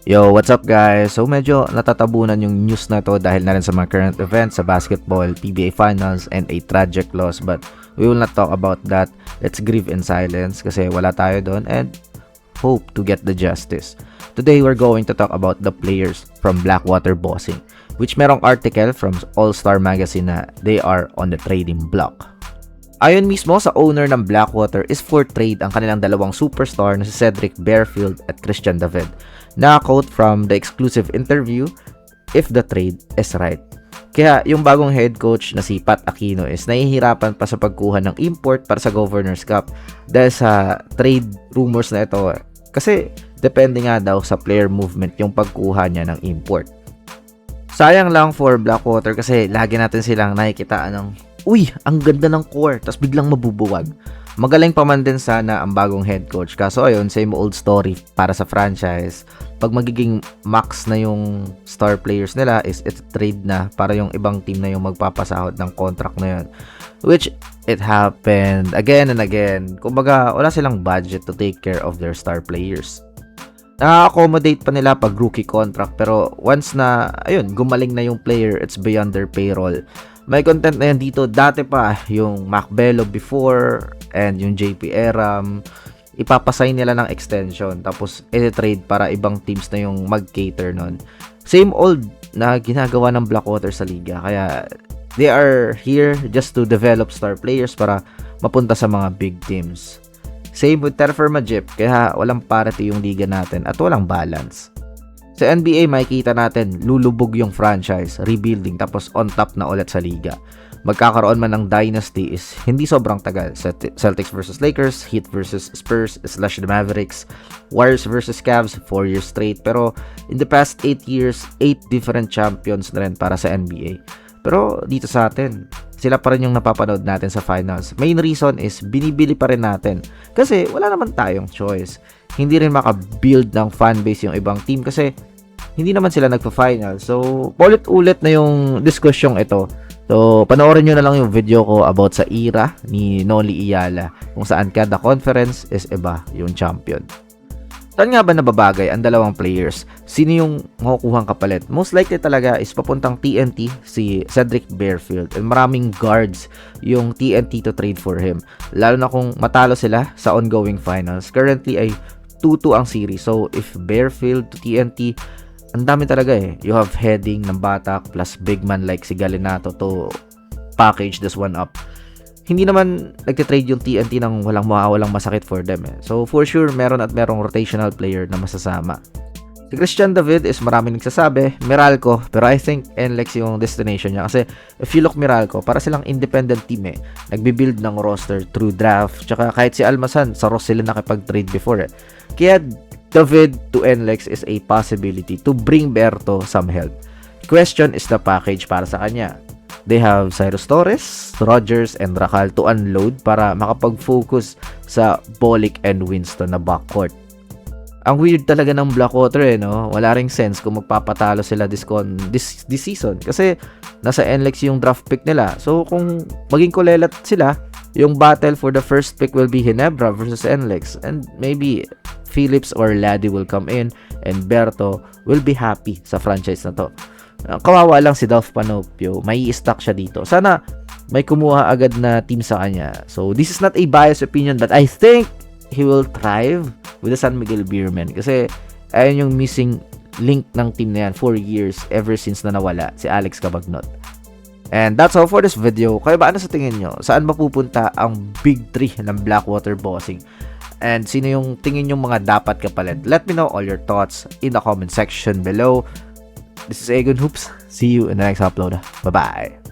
Yo, what's up guys? So medyo natatabunan yung news na to dahil na rin sa mga current events sa basketball, PBA Finals, and a tragic loss. But we will not talk about that. Let's grieve in silence kasi wala tayo doon and hope to get the justice. Today, we're going to talk about the players from Blackwater Bossing, which merong article from All-Star Magazine na they are on the trading block. Ayon mismo sa owner ng Blackwater is for trade ang kanilang dalawang superstar na si Cedric Bearfield at Christian David. Na-quote from the exclusive interview, if the trade is right. Kaya yung bagong head coach na si Pat Aquino is nahihirapan pa sa pagkuha ng import para sa Governor's Cup dahil sa trade rumors na ito kasi depende nga daw sa player movement yung pagkuha niya ng import. Sayang lang for Blackwater kasi lagi natin silang nakikitaan ng uy, ang ganda ng core, tapos biglang mabubuwag. Magaling pa man din sana ang bagong head coach. Kaso ayun, same old story para sa franchise. Pag magiging max na yung star players nila is it's trade na para yung ibang team na yung magpapasahod ng contract na yun. Which it happened again and again. Kumbaga, wala silang budget to take care of their star players. Naka-accommodate pa nila pag rookie contract pero once na, ayun, gumaling na yung player, it's beyond their payroll. May content na yan dito. Dati pa, yung Macbello before and yung JP Eram, ipapasay nila ng extension tapos i-trade para ibang teams na yung mag-cater nun. Same old na ginagawa ng Blackwater sa liga. Kaya they are here just to develop star players para mapunta sa mga big teams. Same with Terfer Majip. Kaya walang parity yung liga natin at walang balance. Sa NBA, makikita natin, lulubog yung franchise, rebuilding, tapos on top na ulit sa liga. Magkakaroon man ng dynasty is hindi sobrang tagal. Celtics versus Lakers, Heat versus Spurs, / the Mavericks, Warriors versus Cavs, 4 years straight. Pero in the past 8 years, 8 different champions na rin para sa NBA. Pero dito sa atin, sila pa rin yung napapanood natin sa finals. Main reason is binibili pa rin natin. Kasi wala naman tayong choice. Hindi rin makabuild ng fanbase yung ibang team kasi hindi naman sila nagpa-final. So, ulit-ulit na yung diskusyong ito. So, panoorin nyo na lang yung video ko about sa era ni Noli Iyala kung saan kada conference is iba yung champion. Saan nga ba nababagay ang dalawang players? Sino yung makukuhang kapalit? Most likely talaga is papuntang TNT si Cedric Bearfield and maraming guards yung TNT to trade for him. Lalo na kung matalo sila sa ongoing finals. Currently ay 2-2 ang series. So, if Bearfield to TNT, ang dami talaga eh. You have heading ng Batak plus big man like si Galinato to package this one up. Hindi naman nagtitrade yung TNT nang walang masakit for them eh. So, for sure, merong rotational player na masasama. Si Christian David is maraming nagsasabi, Meralco, pero I think NLEX yung destination niya. Kasi if you look Meralco, para silang independent team eh. Nagbibuild ng roster through draft. Tsaka kahit si Almasan, sa Ross sila nakipag-trade before eh. Kaya David to NLEX is a possibility to bring Berto some help. Question is the package para sa kanya. They have Cyrus Torres, Rogers, and Racal to unload para makapag-focus sa Bolick and Winston na backcourt. Ang weird talaga ng Blackwater eh, no? Wala ring sense kung magpapatalo sila this season kasi nasa NLEX yung draft pick nila. So kung maging kulelat sila, yung battle for the first pick will be Ginebra versus NLEX and maybe Phillips or Laddie will come in and Berto will be happy sa franchise na to. Kawawa lang si Dolph Panopio, may i-stock siya dito. Sana may kumuha agad na team sa kanya. So this is not a biased opinion but I think he will thrive with the San Miguel Beermen kasi ayun yung missing link ng team na yan 4 years ever since na nawala si Alex Cabagnot. And that's all for this video. Kaya ba ano sa tingin nyo? Saan mapupunta ang big 3 ng Blackwater Bossing? And sino yung tingin yung mga dapat kapalit? Let me know all your thoughts in the comment section below. This is Egon Hoops. See you in the next upload. Bye-bye.